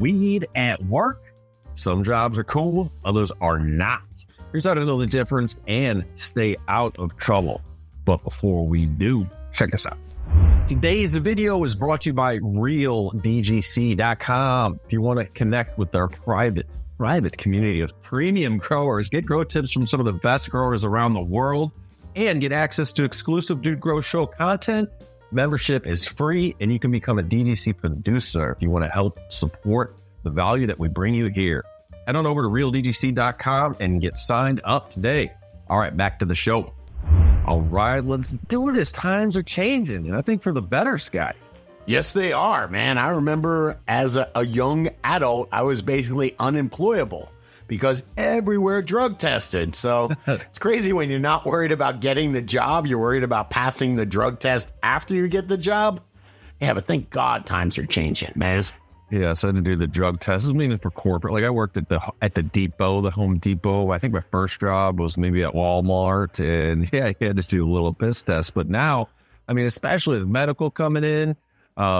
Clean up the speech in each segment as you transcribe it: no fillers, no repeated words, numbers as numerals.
weed at work? Some jobs are cool, others are not. Here's how to know the difference and stay out of trouble. But before we do, check this out. Today's video is brought to you by RealDGC.com. If you want to connect with our private community of premium growers, get grow tips from some of the best growers around the world, and get access to exclusive Dude Grow Show content, membership is free, and you can become a DGC producer if you want to help support the value that we bring you here. Head on over to RealDGC.com and get signed up today. All right, back to the show. All right, let's do this. Times are changing, and I think for the better, Scott. Yes, they are, man. I remember as a young adult, I was basically unemployable because everywhere drug tested. So it's crazy when you're not worried about getting the job. You're worried about passing the drug test after you get the job. Yeah, but thank God times are changing, man. Yeah, so I had to do the drug test. It was mainly for corporate. Like I worked at the Depot, the Home Depot. I think my first job was maybe at Walmart. And yeah, I had to do a little piss test. But now, I mean, especially the medical coming in,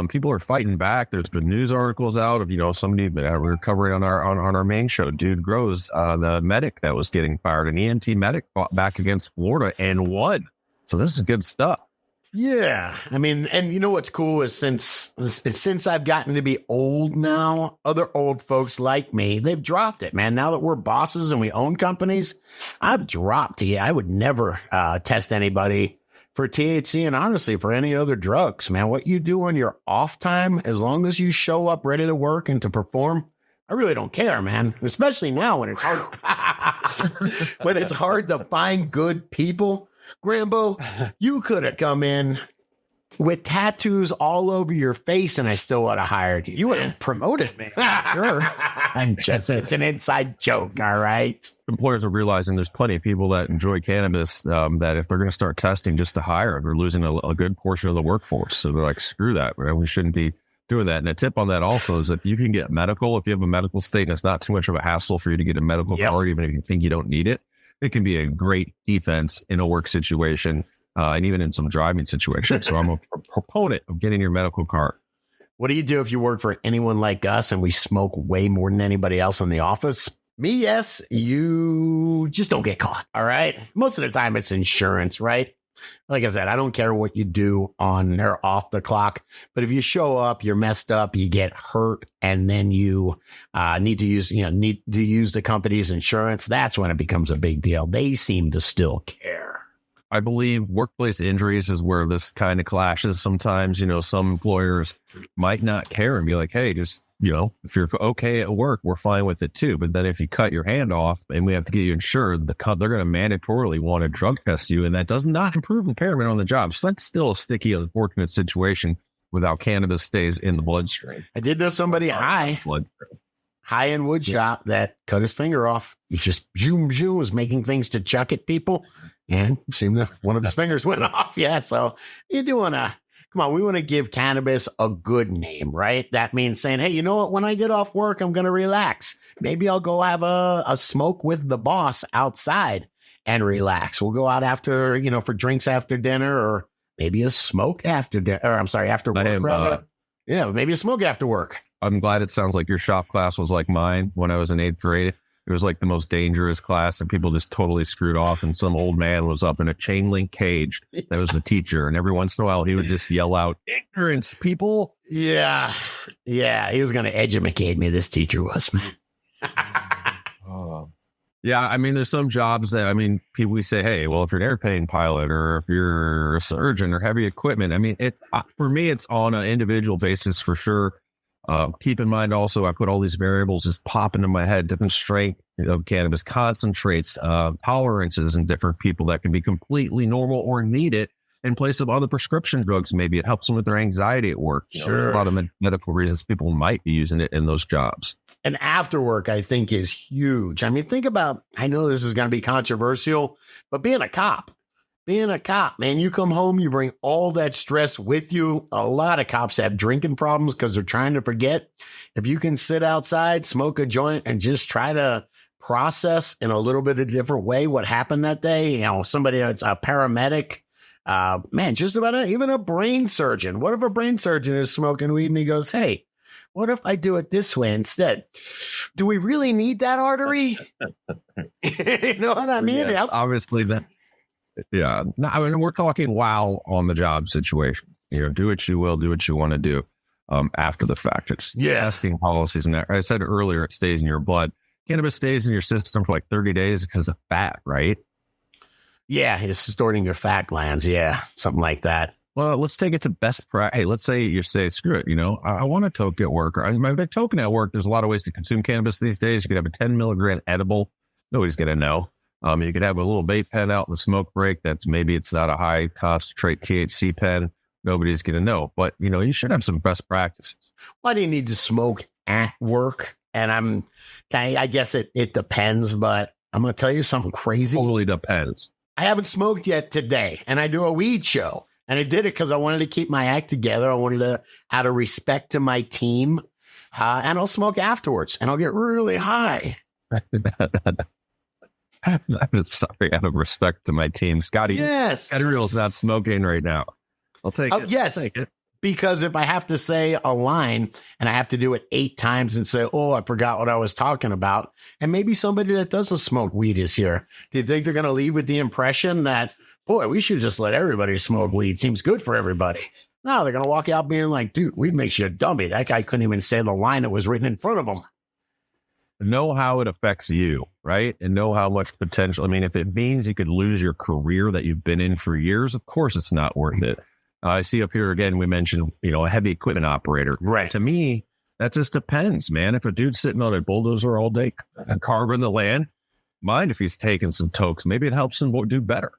people are fighting back. There's been news articles out of, somebody we were covering on our main show, Dude Grows, the medic that was getting fired. An EMT medic fought back against Florida and won. So this is good stuff. Yeah. I mean, and you know what's cool is since I've gotten to be old now, other old folks like me, they've dropped it, man. Now that we're bosses and we own companies, I've dropped it. I would never test anybody for THC and honestly for any other drugs, man. What you do on your off time, as long as you show up ready to work and to perform, I really don't care, man. Especially now when it's hard, when it's hard to find good people. Grambo, you could have come in with tattoos all over your face and I still would have hired you. You would have promoted me. Sure. It's an inside joke, all right? Employers are realizing there's plenty of people that enjoy cannabis that if they're going to start testing just to hire, they're losing a good portion of the workforce. So they're like, screw that. Right? We shouldn't be doing that. And a tip on that also is if you can get medical, if you have a medical state and it's not too much of a hassle for you to get a medical card, even if you think you don't need it, it can be a great defense in a work situation and even in some driving situations. So I'm a proponent of getting your medical card. What do you do if you work for anyone like us and we smoke way more than anybody else in the office? Me, yes, you just don't get caught. All right. Most of the time it's insurance, right? Like I said, I don't care what you do on or off the clock, but if you show up, you're messed up, you get hurt, and then you need to use the company's insurance. That's when it becomes a big deal. They seem to still care. I believe workplace injuries is where this kind of clashes. Sometimes, some employers might not care and be like, hey, just, if you're okay at work, we're fine with it too. But then if you cut your hand off and we have to get you insured, they're going to mandatorily want to drug test you. And that does not improve impairment on the job. So that's still a sticky, unfortunate situation without cannabis stays in the bloodstream. I did know somebody high in wood shop that cut his finger off. He just was making things to chuck at people. And it seemed that one of his fingers went off. Yeah. So you do want to. Come on, we want to give cannabis a good name, right? That means saying, hey, you know what? When I get off work, I'm going to relax. Maybe I'll go have a smoke with the boss outside and relax. We'll go out after, for drinks after dinner or maybe a smoke after dinner. Or I'm sorry, after work. Yeah, maybe a smoke after work. I'm glad it sounds like your shop class was like mine when I was in 8th grade. It was like the most dangerous class and people just totally screwed off. And some old man was up in a chain link cage. That was the teacher. And every once in a while, he would just yell out, ignorance, people. Yeah. Yeah. He was going to educate me. This teacher was, man. Yeah. I mean, there's some jobs that, people we say, hey, well, if you're an airplane pilot or if you're a surgeon or heavy equipment, for me, it's on an individual basis for sure. Keep in mind also, I put all these variables just pop into my head, different strength of cannabis concentrates, tolerances in different people that can be completely normal or need it in place of other prescription drugs. Maybe it helps them with their anxiety at work. Sure. There's a lot of medical reasons people might be using it in those jobs. And after work, I think, is huge. Think about, I know this is going to be controversial, but being a cop, man, you come home, you bring all that stress with you. A lot of cops have drinking problems because they're trying to forget. If you can sit outside, smoke a joint, and just try to process in a little bit of a different way what happened that day, somebody that's a paramedic, man, just about even a brain surgeon. What if a brain surgeon is smoking weed and he goes, hey, what if I do it this way instead? Do we really need that artery? You know what I mean? Yeah, obviously that. Yeah. No, I mean, we're talking while on the job situation. Do what you will, do what you want to do after the fact. It's testing policies. And I said earlier, it stays in your blood. Cannabis stays in your system for like 30 days because of fat, right? Yeah, it's storing your fat glands. Yeah, something like that. Well, let's take it to best practice. Hey, let's say you say, screw it. I want to toke at work. Or my token at work, there's a lot of ways to consume cannabis these days. You could have a 10 milligram edible. Nobody's going to know. You could have a little vape pen out in the smoke break. Maybe it's not a high concentrate THC pen. Nobody's going to know. But, you should have some best practices. Why do you need to smoke at work? And I guess it depends, but I'm going to tell you something crazy. Totally depends. I haven't smoked yet today, and I do a weed show. And I did it because I wanted to keep my act together. I wanted to, out of respect to my team, and I'll smoke afterwards, and I'll get really high. I'm sorry, out of respect to my team. Scotty Real's not smoking right now. I'll take it. Yes, I'll take it. Because if I have to say a line and I have to do it 8 times and say, oh, I forgot what I was talking about, and maybe somebody that doesn't smoke weed is here, do you think they're going to leave with the impression that, boy, we should just let everybody smoke weed? Seems good for everybody. No, they're going to walk out being like, dude, weed makes you a dummy. That guy couldn't even say the line that was written in front of him. Know how it affects you, right? And know how much potential. I mean, if it means you could lose your career that you've been in for years, of course it's not worth it. I see up here again, we mentioned, a heavy equipment operator. Right. To me, that just depends, man. If a dude's sitting on a bulldozer all day carving the land, mind if he's taking some tokes. Maybe it helps him do better.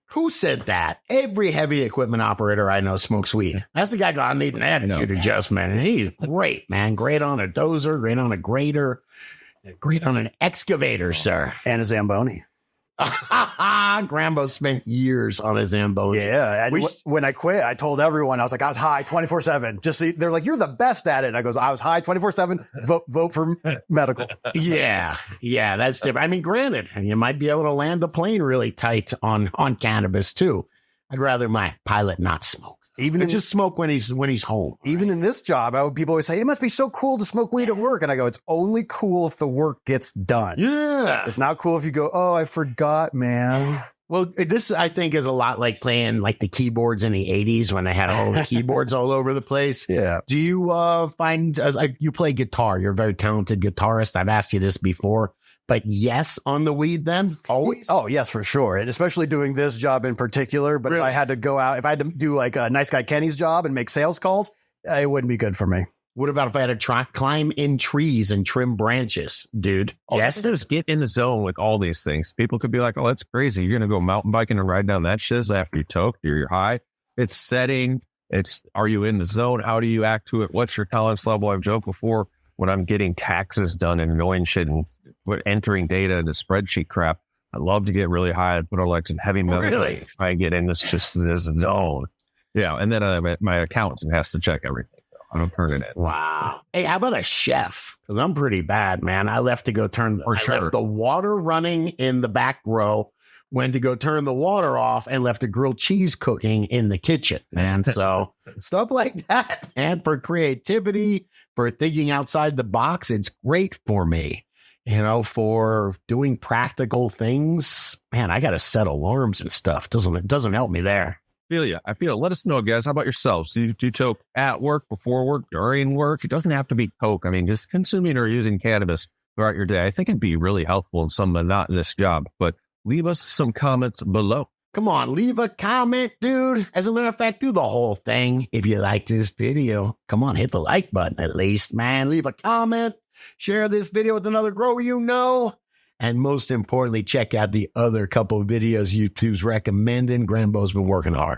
Who said that? Every heavy equipment operator I know smokes weed. That's the guy going to need an attitude adjustment. And he's great, man. Great on a dozer, great on a grader, great on an excavator, sir. And a Zamboni. Grambo spent years on a Zamboni. Yeah. When I quit, I told everyone, I was like, I was high 24/7. Just see, they're like, you're the best at it. And I goes, I was high 24/7. Vote for medical. Yeah, that's different. I mean, granted, you might be able to land a plane really tight on cannabis too. I'd rather my pilot not smoke. Just smoke when he's home. Even in this job, people always say, it must be so cool to smoke weed at work. And I go, it's only cool if the work gets done. Yeah. It's not cool if you go, oh, I forgot, man. Well, this, I think, is a lot like playing like the keyboards in the 80s when they had all the keyboards all over the place. Yeah. Do you find, you play guitar, you're a very talented guitarist. I've asked you this before. But yes, on the weed then? Always? Oh, yes, for sure. And especially doing this job in particular. But really? If I had to go out, if I had to do like a Nice Guy Kenny's job and make sales calls, it wouldn't be good for me. What about if I had to climb in trees and trim branches, dude? Yes. Just get in the zone with all these things. People could be like, oh, that's crazy. You're going to go mountain biking and ride down that shiz after you toked or you're high. It's setting. Are you in the zone? How do you act to it? What's your tolerance level? I've joked before when I'm getting taxes done and annoying shit and entering data into spreadsheet crap. I love to get really high and put on like some heavy metal. Really? Try and get in this zone. Yeah. And then my accountant has to check everything. I don't turn it in. Wow. Hey, how about a chef? Because I'm pretty bad, man. I left to go left the water running in the back row, went to go turn the water off, and left a grilled cheese cooking in the kitchen, man. So stuff like that. And for creativity, for thinking outside the box, it's great for me. For doing practical things, man, I got to set alarms and stuff. It doesn't help me there. I feel. Let us know, guys. How about yourselves? Do you toke at work, before work, during work? It doesn't have to be coke. I mean, just consuming or using cannabis throughout your day. I think it'd be really helpful in some monotonous job. But leave us some comments below. Come on, leave a comment, dude. As a matter of fact, do the whole thing. If you like this video, come on, hit the like button at least, man. Leave a comment. Share this video with another grower you know. And most importantly, check out the other couple of videos YouTube's recommending. Grambo's been working hard.